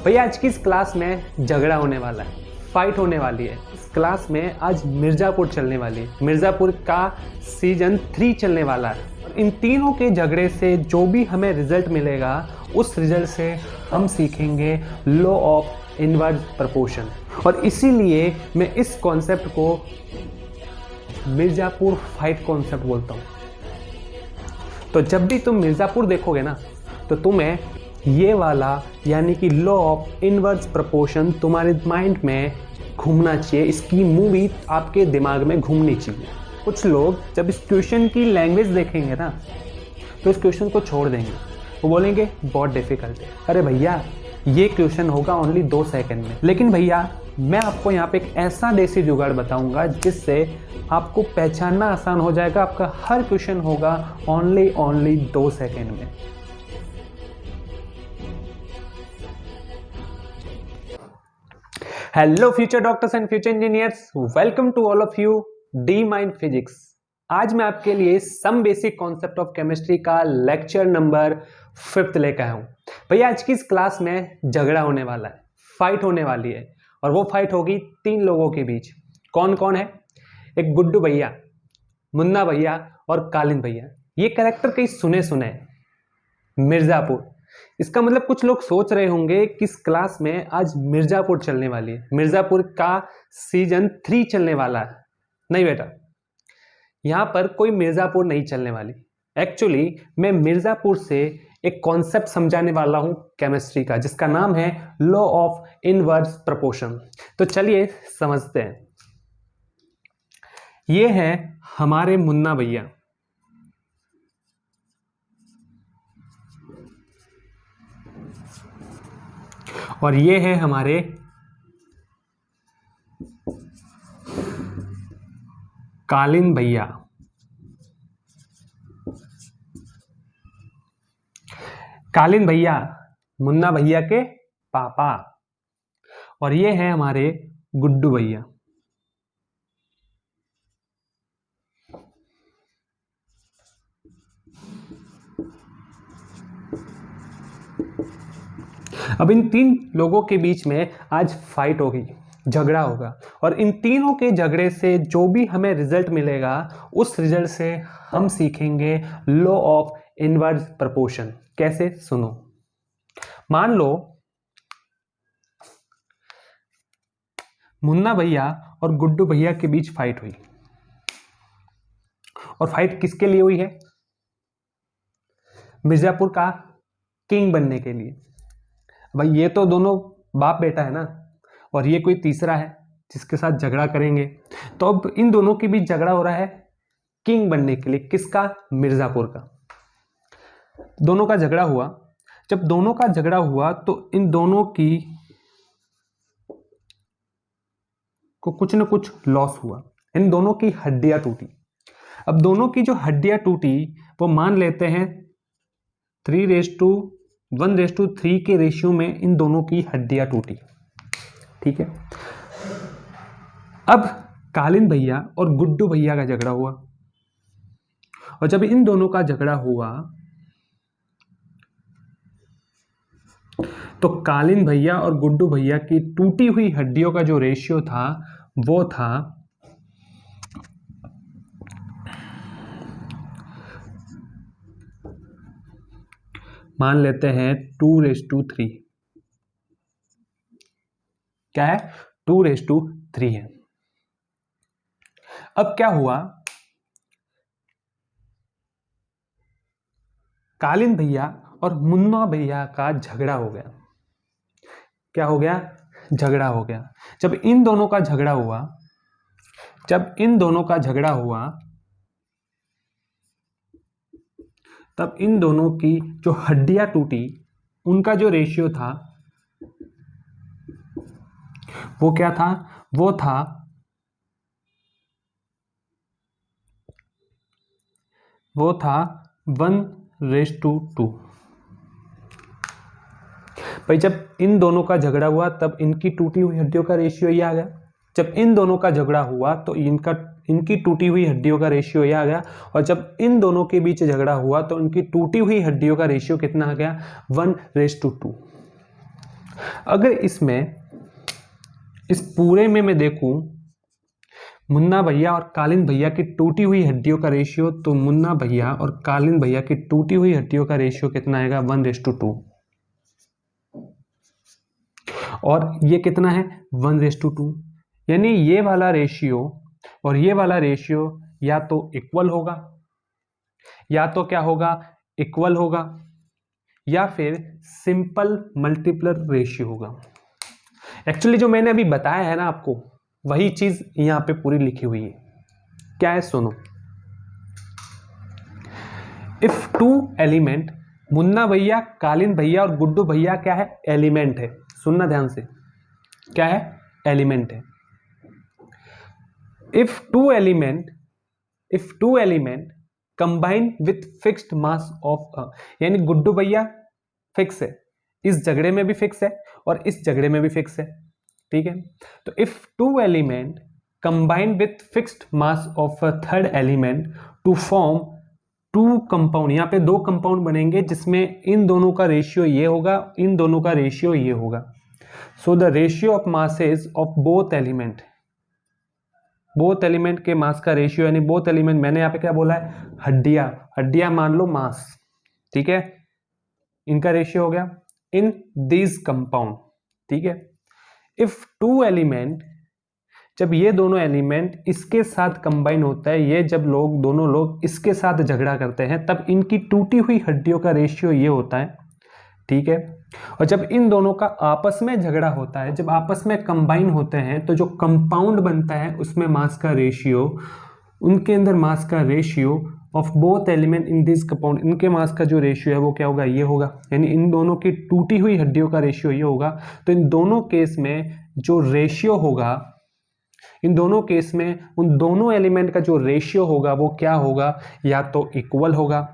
भैया आज की इस क्लास में झगड़ा होने वाला है, फाइट होने वाली है। इस क्लास में आज मिर्ज़ापुर चलने वाली है। मिर्ज़ापुर का सीजन 3 चलने वाला है और इन तीनों के झगड़े से जो भी हमें रिजल्ट मिलेगा उस रिजल्ट से हम सीखेंगे लॉ ऑफ इनवर्स प्रपोर्शन। और इसीलिए मैं इस कॉन्सेप्ट को मिर्ज़ापुर फाइट कॉन्सेप्ट बोलता हूँ। तो जब भी तुम मिर्ज़ापुर देखोगे ना तो तुम्हें ये वाला यानी कि लॉ ऑफ इनवर्स प्रपोर्शन तुम्हारे माइंड में घूमना चाहिए। इसकी मूवी आपके दिमाग में घूमनी चाहिए। कुछ लोग जब इस क्वेश्चन की लैंग्वेज देखेंगे ना तो इस क्वेश्चन को छोड़ देंगे। वो बोलेंगे बहुत डिफिकल्ट है। अरे भैया ये क्वेश्चन होगा ओनली 2 सेकंड में। लेकिन भैया मैं आपको यहाँ पे एक ऐसा देसी जुगाड़ बताऊंगा जिससे आपको पहचानना आसान हो जाएगा। आपका हर क्वेश्चन होगा ओनली 2 सेकंड में। Hello future doctors and future engineers, welcome to all of you the mind physics. आज मैं आपके लिए some basic concept of chemistry का लेक्चर नंबर 5 लेकर आया हूं। भैया आज की इस क्लास में झगड़ा होने वाला है, फाइट होने वाली है और वो फाइट होगी 3 लोगों के बीच। कौन कौन है? एक गुड्डू भैया, मुन्ना भैया और कालिन भैया। ये कैरेक्टर कहीं सुने सुने। मिर्ज़ापुर, इसका मतलब कुछ लोग सोच रहे होंगे कि इस क्लास में आज मिर्ज़ापुर चलने वाली है। मिर्ज़ापुर का सीजन 3 चलने वाला है। नहीं बेटा, यहाँ पर कोई मिर्ज़ापुर नहीं चलने वाली। एक्चुअली मैं मिर्ज़ापुर से एक कॉन्सेप्ट समझाने वाला हूँ केमिस्ट्री का, जिसका नाम है लॉ ऑफ इनवर्स प्रपोर्शन। तो चलिए समझते हैं। ये है हमारे मुन्ना भैया, और ये है हमारे कालिन भैया। कालिन भैया मुन्ना भैया के पापा, और ये है हमारे गुड्डू भैया। अब इन 3 लोगों के बीच में आज फाइट होगी, झगड़ा होगा, और इन तीनों के झगड़े से जो भी हमें रिजल्ट मिलेगा उस रिजल्ट से हम सीखेंगे लॉ ऑफ इनवर्स प्रपोर्शन। कैसे? सुनो। मान लो मुन्ना भैया और गुड्डू भैया के बीच फाइट हुई, और फाइट किसके लिए हुई है? मिर्ज़ापुर का किंग बनने के लिए। भाई ये तो दोनों बाप बेटा है ना, और ये कोई तीसरा है जिसके साथ झगड़ा करेंगे। तो अब इन दोनों के बीच झगड़ा हो रहा है किंग बनने के लिए। किसका? मिर्ज़ापुर का। दोनों का झगड़ा हुआ। जब दोनों का झगड़ा हुआ तो इन दोनों की को कुछ न कुछ लॉस हुआ। इन दोनों की हड्डियां टूटी। अब दोनों की जो हड्डियां टूटी वो मान लेते हैं 3:1:3 के रेशियो में इन दोनों की हड्डियां टूटी। ठीक है। अब कालिन भैया और गुड्डू भैया का झगड़ा हुआ, और जब इन दोनों का झगड़ा हुआ तो कालिन भैया और गुड्डू भैया की टूटी हुई हड्डियों का जो रेशियो था वो था 2:3। क्या है? 2:3 है। अब क्या हुआ? कालिन भैया और मुन्ना भैया का झगड़ा हो गया। क्या हो गया? झगड़ा हो गया। जब इन दोनों का झगड़ा हुआ तब इन दोनों की जो हड्डियां टूटी उनका जो रेशियो था वो क्या था? वो था 1:2। भाई जब इन दोनों का झगड़ा हुआ तब इनकी टूटी हुई हड्डियों का रेशियो ये आ गया। जब इन दोनों का झगड़ा हुआ तो इनकी टूटी हुई हड्डियों का रेशियो ये आ गया, और जब इन दोनों के बीच झगड़ा हुआ तो इनकी टूटी हुई हड्डियों का रेशियो कितना आ गया? 1:2। अगर इसमें इस पूरे में मैं देखूं मुन्ना भैया और कालीन भैया की टूटी हुई हड्डियों का रेशियो, तो मुन्ना भैया और कालीन भैया की टूटी हुई हड्डियों का रेशियो कितना आएगा 1:2। और ये कितना है 1:2। यानी ये वाला रेशियो और ये वाला रेशियो या तो इक्वल होगा, या तो क्या होगा इक्वल होगा, या फिर सिंपल मल्टीपल रेशियो होगा। एक्चुअली जो मैंने अभी बताया है ना आपको, वही चीज यहां पे पूरी लिखी हुई है। क्या है सुनो, इफ टू एलिमेंट, मुन्ना भैया कालीन भैया और गुड्डू भैया क्या है एलिमेंट है, सुनना ध्यान से, क्या है एलिमेंट है। If two element combine with fixed mass of, यानी गुड्डू भैया फिक्स है, इस झगड़े में भी फिक्स है और इस झगड़े में भी फिक्स है, ठीक है। तो if two element combine with fixed mass of a third element to form two compound, यहां पे दो कंपाउंड बनेंगे जिसमें इन दोनों का रेशियो ये होगा, इन दोनों का रेशियो ये होगा। So the ratio of masses of both element, both element के मास का रेशियो, यानी बोथ एलिमेंट मैंने यहाँ पे क्या बोला है हड्डियां, हड्डियां मान लो मास, ठीक है, इनका रेशियो हो गया इन दीज कंपाउंड, ठीक है। इफ टू एलिमेंट, जब ये दोनों एलिमेंट इसके साथ कंबाइन होता है, ये जब लोग दोनों लोग इसके साथ झगड़ा करते हैं, तब इनकी टूटी हुई हड्डियों का रेशियो ये होता है, ठीक है। और जब इन दोनों का आपस में झगड़ा होता है, जब आपस में कंबाइन होते हैं, तो जो कंपाउंड बनता है उसमें मास का रेशियो, उनके अंदर मास का ratio of both element in this compound, इनके मास का जो रेशियो है वो क्या होगा ये होगा, यानी इन दोनों की टूटी हुई हड्डियों का रेशियो ये होगा। तो इन दोनों केस में जो रेशियो होगा, इन दोनों केस में उन दोनों एलिमेंट का जो रेशियो होगा वो क्या होगा, या तो इक्वल होगा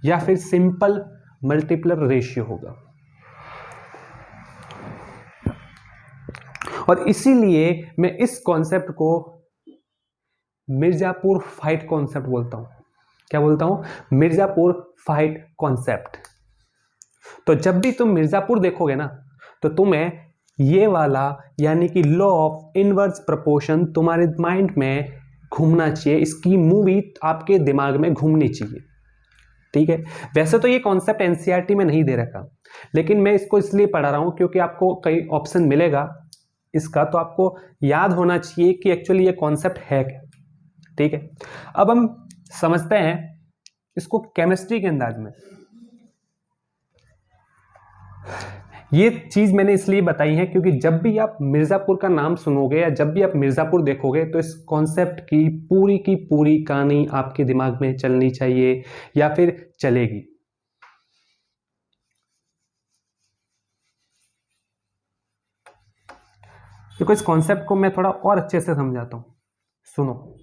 या फिर सिंपल मल्टीपल रेशियो होगा। और इसीलिए मैं इस कॉन्सेप्ट को मिर्जापुर फाइट कॉन्सेप्ट बोलता हूं। क्या बोलता हूं मिर्जापुर फाइट कॉन्सेप्ट। तो जब भी तुम मिर्जापुर देखोगे ना, तो तुम्हें ये वाला यानी कि लॉ ऑफ इनवर्स प्रोपोर्शन तुम्हारे माइंड में घूमना चाहिए, इसकी मूवी आपके दिमाग में घूमनी चाहिए, ठीक है। वैसे तो ये कॉन्सेप्ट एनसीईआरटी में नहीं दे रखा, लेकिन मैं इसको इसलिए पढ़ा रहा हूं क्योंकि आपको कई ऑप्शन मिलेगा इसका, तो आपको याद होना चाहिए कि एक्चुअली ये कॉन्सेप्ट है क्या, ठीक है। अब हम समझते हैं इसको केमिस्ट्री के अंदाज में। ये चीज मैंने इसलिए बताई है क्योंकि जब भी आप मिर्जापुर का नाम सुनोगे या जब भी आप मिर्जापुर देखोगे, तो इस कॉन्सेप्ट की पूरी कहानी आपके दिमाग में चलनी चाहिए या फिर चलेगी। देखो इस कॉन्सेप्ट को मैं थोड़ा और अच्छे से समझाता हूं, सुनो।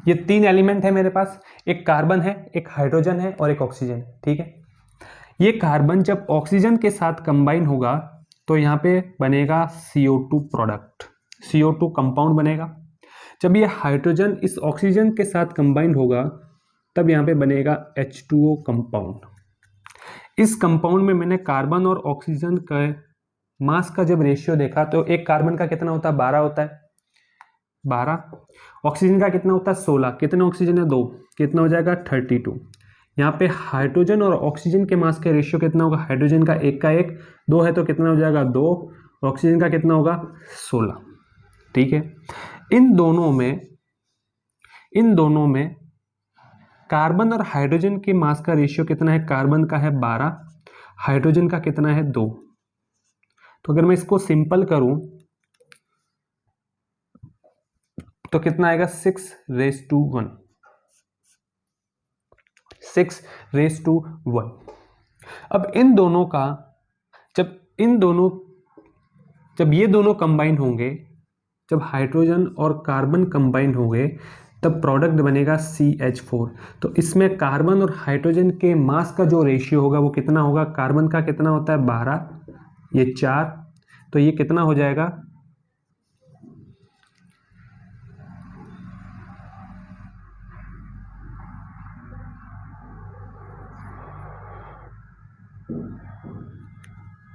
ये तीन एलिमेंट है मेरे पास, एक कार्बन है, एक हाइड्रोजन है और एक ऑक्सीजन है, ठीक है। ये कार्बन जब ऑक्सीजन के साथ कंबाइन होगा तो यहाँ पे बनेगा CO2 प्रोडक्ट, CO2 कंपाउंड बनेगा। जब ये हाइड्रोजन इस ऑक्सीजन के साथ कंबाइन होगा तब यहाँ पे बनेगा H2O कंपाउंड। इस कंपाउंड में मैंने कार्बन और ऑक्सीजन का मास का जब रेशियो देखा तो एक कार्बन का कितना होता है 12 होता है, 12। ऑक्सीजन का कितना होता है 16, कितने ऑक्सीजन है 2, कितना हो जाएगा 32। यहाँ पे हाइड्रोजन और ऑक्सीजन के मास का रेशियो कितना होगा, हाइड्रोजन का 1 का 1, 2 है तो कितना हो जाएगा 2, ऑक्सीजन का कितना होगा 16, ठीक है। इन दोनों में कार्बन और हाइड्रोजन के मास का रेशियो कितना है, कार्बन का है 12, हाइड्रोजन का कितना है 2। तो अगर मैं इसको सिंपल करूं तो कितना आएगा 6:1, 6:1। अब इन दोनों का जब ये दोनों कंबाइन होंगे, जब हाइड्रोजन और कार्बन कंबाइन होंगे तब प्रोडक्ट बनेगा CH4। तो इसमें कार्बन और हाइड्रोजन के मास का जो रेशियो होगा वो कितना होगा, कार्बन का कितना होता है 12, ये 4, तो ये कितना हो जाएगा 4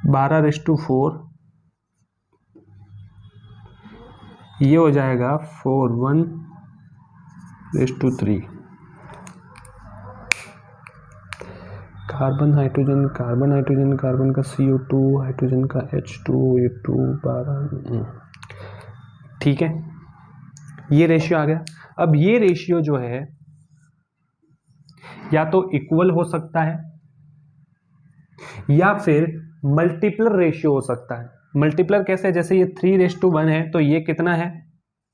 12:4, ये हो जाएगा 4:1:3। Carbon hydrogen carbon hydrogen carbon का CO2 हाइड्रोजन का H2O2 12। ठीक है, ये रेशियो आ गया। अब ये रेशियो जो है या तो इक्वल हो सकता है या फिर मल्टीपलर रेशियो हो सकता है। मल्टीपलर कैसे? जैसे ये 3:1 है तो ये कितना है?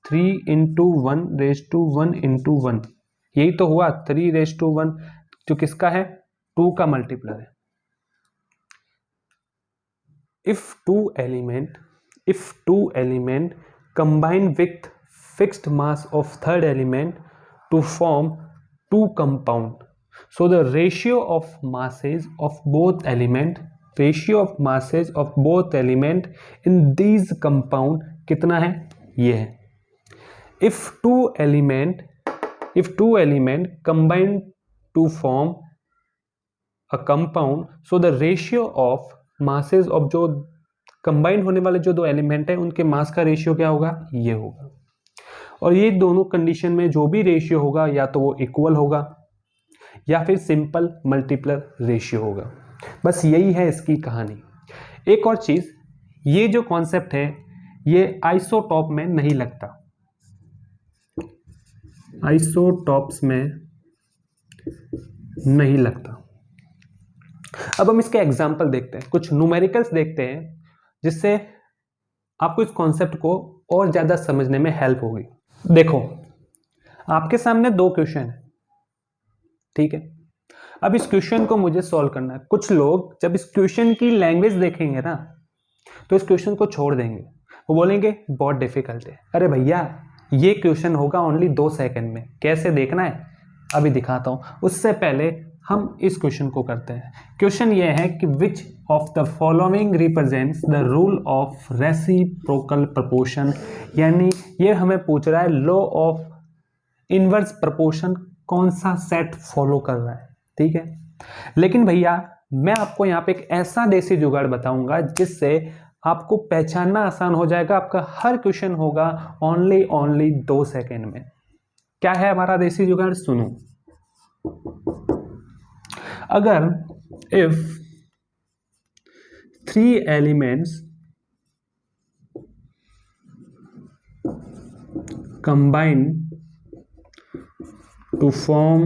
3:1:1 यही तो हुआ 3:1, जो किसका है? 2 का मल्टीपलर है। If two element combine with fixed mass of third element to form two compound, so the ratio of masses of both element in these compound कितना है? ये है। If two element combine to form a compound, so the ratio of masses of जो combine होने वाले जो दो element है उनके मास का रेशियो क्या होगा? ये होगा। और ये दोनों कंडीशन में जो भी रेशियो होगा या तो वो इक्वल होगा या फिर सिंपल मल्टीपलर रेशियो होगा। बस यही है इसकी कहानी। एक और चीज, ये जो कॉन्सेप्ट है ये आइसोटॉप में नहीं लगता, आइसोटॉप्स में नहीं लगता। अब हम इसके एग्जाम्पल देखते हैं, कुछ न्यूमेरिकल्स देखते हैं जिससे आपको इस कॉन्सेप्ट को और ज्यादा समझने में हेल्प होगी। देखो, आपके सामने 2 क्वेश्चन है, ठीक है। अब इस क्वेश्चन को मुझे सॉल्व करना है। कुछ लोग जब इस क्वेश्चन की लैंग्वेज देखेंगे ना तो इस क्वेश्चन को छोड़ देंगे, वो बोलेंगे बहुत डिफिकल्ट है। अरे भैया, ये क्वेश्चन होगा ओनली 2 सेकंड में, कैसे देखना है अभी दिखाता हूं। उससे पहले हम इस क्वेश्चन को करते हैं। क्वेश्चन ये है कि which of the following represents the rule of reciprocal proportion, यानी ये हमें पूछ रहा है लॉ ऑफ इनवर्स प्रोपोर्शन कौन सा सेट फॉलो कर रहा है, ठीक है। लेकिन भैया मैं आपको यहाँ पे एक ऐसा देसी जुगाड़ बताऊंगा जिससे आपको पहचानना आसान हो जाएगा। आपका हर क्वेश्चन होगा ओनली 2 सेकेंड में। क्या है हमारा देसी जुगाड़? सुनो। अगर if 3 elements combine to form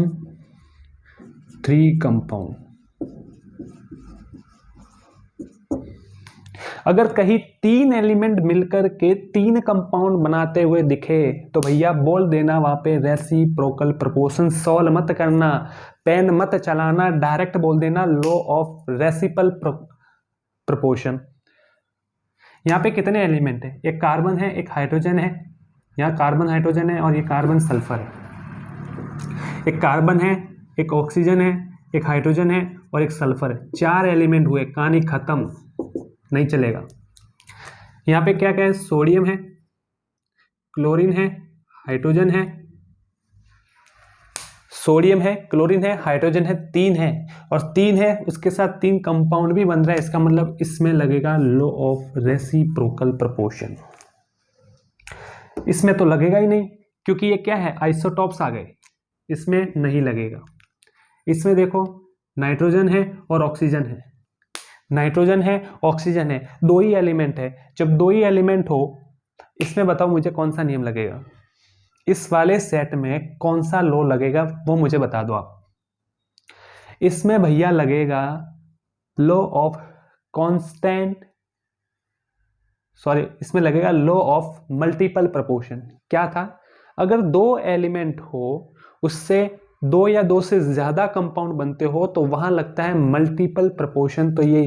3 compound, अगर कहीं 3 एलिमेंट मिलकर के 3 कंपाउंड बनाते हुए दिखे तो भैया बोल देना वहां पे रेसिप्रोकल प्रोपोर्शन। सॉल्व मत करना, पेन मत चलाना, डायरेक्ट बोल देना लॉ ऑफ रेसिप्रोकल प्रोपोर्शन। यहाँ पे कितने एलिमेंट है? एक कार्बन है, एक हाइड्रोजन है, यहाँ कार्बन हाइड्रोजन है और ये कार्बन सल्फर है। एक कार्बन है, एक ऑक्सीजन है, एक हाइड्रोजन है और एक सल्फर है। 4 एलिमेंट हुए, कहानी खत्म, नहीं चलेगा। यहाँ पे क्या क्या है? सोडियम है, क्लोरीन है, हाइड्रोजन है, सोडियम है, क्लोरीन है, हाइड्रोजन है, 3 है और 3 है उसके साथ 3 कंपाउंड भी बन रहा है। इसका मतलब इसमें लगेगा लॉ ऑफ रेसिप्रोकल प्रोपोर्शन। इसमें तो लगेगा ही नहीं क्योंकि ये क्या है? आइसोटॉप्स आ गए, इसमें नहीं लगेगा। इसमें देखो नाइट्रोजन है और ऑक्सीजन है, नाइट्रोजन है ऑक्सीजन है, 2 ही एलिमेंट है। जब 2 ही एलिमेंट हो, इसमें बताओ मुझे कौन सा नियम लगेगा? इस वाले सेट में कौन सा लॉ लगेगा वो मुझे बता दो आप। इसमें भैया लगेगा लॉ ऑफ कांस्टेंट, सॉरी, इसमें लगेगा लॉ ऑफ मल्टीपल प्रोपोर्शन। क्या था? अगर 2 एलिमेंट हो उससे 2 या 2 से ज्यादा कंपाउंड बनते हो तो वहां लगता है मल्टीपल प्रोपोर्शन। तो ये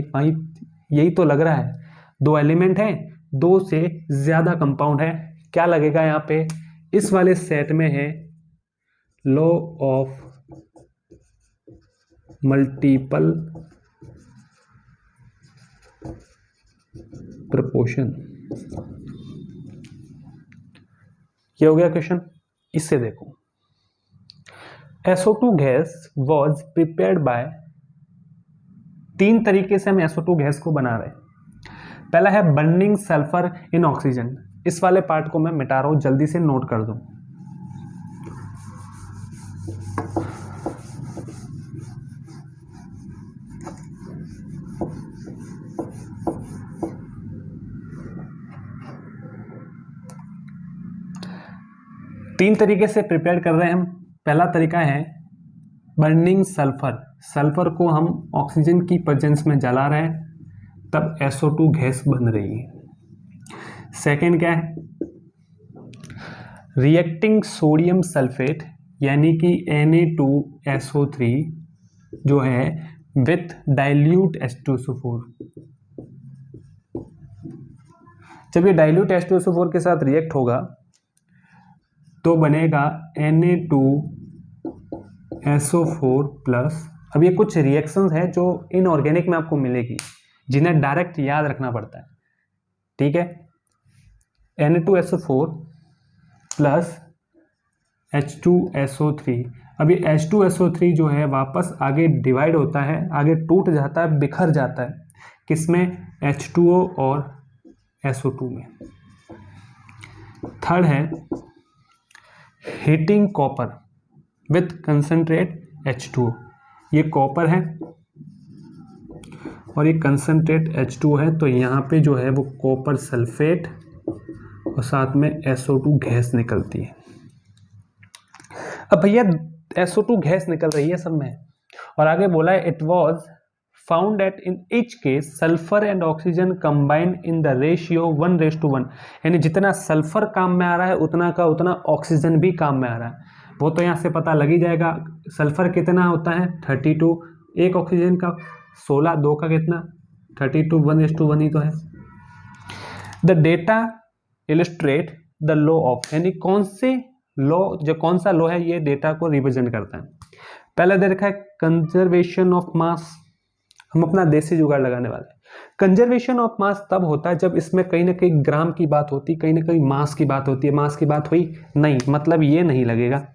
यही तो लग रहा है, 2 एलिमेंट है, 2 से ज्यादा कंपाउंड है, क्या लगेगा यहाँ पे? इस वाले सेट में है लॉ ऑफ मल्टीपल प्रोपोर्शन। ये हो गया क्वेश्चन। इससे देखो, SO2 gas was prepared by तीन तरीके से हम SO2 गैस को बना रहे हैं। पहला है बर्निंग सल्फर इन ऑक्सीजन। इस वाले पार्ट को मैं मिटा रहा हूं, जल्दी से नोट कर दो। तीन तरीके से प्रिपेयर कर रहे हैं हम। पहला तरीका है बर्निंग सल्फर। सल्फर को हम ऑक्सीजन की प्रेजेंस में जला रहे हैं, तब SO2 गैस बन रही है। सेकेंड क्या है, रिएक्टिंग सोडियम सल्फेट यानी कि Na2SO3 जो है विथ डाइल्यूट H2SO4। जब ये डाइल्यूट H2SO4 के साथ रिएक्ट होगा तो बनेगा Na2SO4 प्लस। अब ये कुछ रिएक्शंस है जो इनऑर्गेनिक में आपको मिलेगी, जिन्हें डायरेक्ट याद रखना पड़ता है, ठीक है। Na2SO4 plus H2SO3। अब ये H2SO3 जो है वापस आगे डिवाइड होता है, आगे टूट जाता है, बिखर जाता है, किसमें, H2O और SO2 में। थर्ड है heating copper with concentrate H2O। ये कॉपर है और ये कंसंट्रेट H2O है, तो यहाँ पे जो है वो कॉपर सल्फेट और साथ में SO2 गैस निकलती है। अब भैया SO2 गैस निकल रही है सब में, और आगे बोला है it was found at in each case sulphur and oxygen combined in the ratio 1:1, यानी जितना सल्फर काम में आ रहा है उतना का उतना ऑक्सीजन भी काम में आ रहा है। वो तो यहाँ से पता लग ही जाएगा। सल्फर कितना होता है 32, एक ऑक्सीजन का 16, दो का कितना 32, 1:1 ही तो है। The data illustrate the law of, यानी कौन से लॉ, जो कौन सा लॉ है ये डेटा को रिप्रेजेंट करता है। पहला दे रखा है कंजर्वेशन ऑफ मास। हम अपना देसी जुगाड़ लगाने वाले हैं। कंजर्वेशन ऑफ मास तब होता है जब इसमें कहीं ना कहीं ग्राम की बात होती है, कहीं ना कहीं मास की बात होती है। मास की बात हुई नहीं, मतलब ये नहीं लगेगा।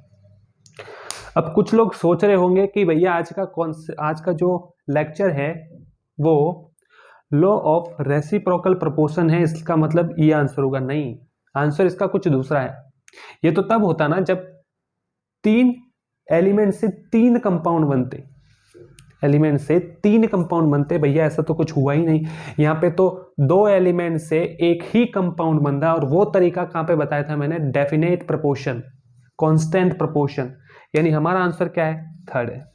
अब कुछ लोग सोच रहे होंगे कि भैया आज का जो लेक्चर है वो लॉ ऑफ रेसिप्रोकल प्रोपोर्शन है, इसका मतलब ये आंसर होगा। नहीं, आंसर इसका कुछ दूसरा है। ये तो तब होता ना जब तीन एलिमेंट से तीन कंपाउंड बनते, एलिमेंट से तीन कंपाउंड बनते। भैया ऐसा तो कुछ हुआ ही नहीं। यहाँ पे तो दो एलिमेंट से एक ही कंपाउंड बन रहा है, और वो तरीका कहाँ पे बताया था मैंने, डेफिनेट प्रोपोर्शन, कांस्टेंट प्रोपोर्शन। यानी हमारा आंसर क्या है, थर्ड है।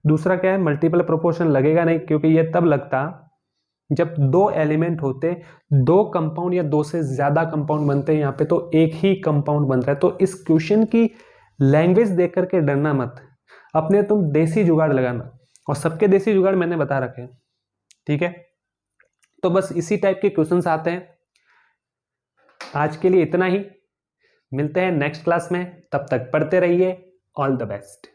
दूसरा क्या है, मल्टीपल प्रोपोर्शन लगेगा नहीं, क्योंकि ये तब लगता जब दो एलिमेंट होते, दो कंपाउंड या दो से ज्यादा कंपाउंड बनते हैं। यहाँ पे तो एक ही कंपाउंड बन रहा है। तो इस क्वेश्चन की लैंग्वेज देख करके डरना मत, अपने तुम देसी जुगाड़ लगाना, और सबके देसी जुगाड़ मैंने बता रखे हैं, ठीक है। तो बस इसी टाइप के क्वेश्चंस आते हैं। आज के लिए इतना ही, मिलते हैं नेक्स्ट क्लास में, तब तक पढ़ते रहिए। All the best.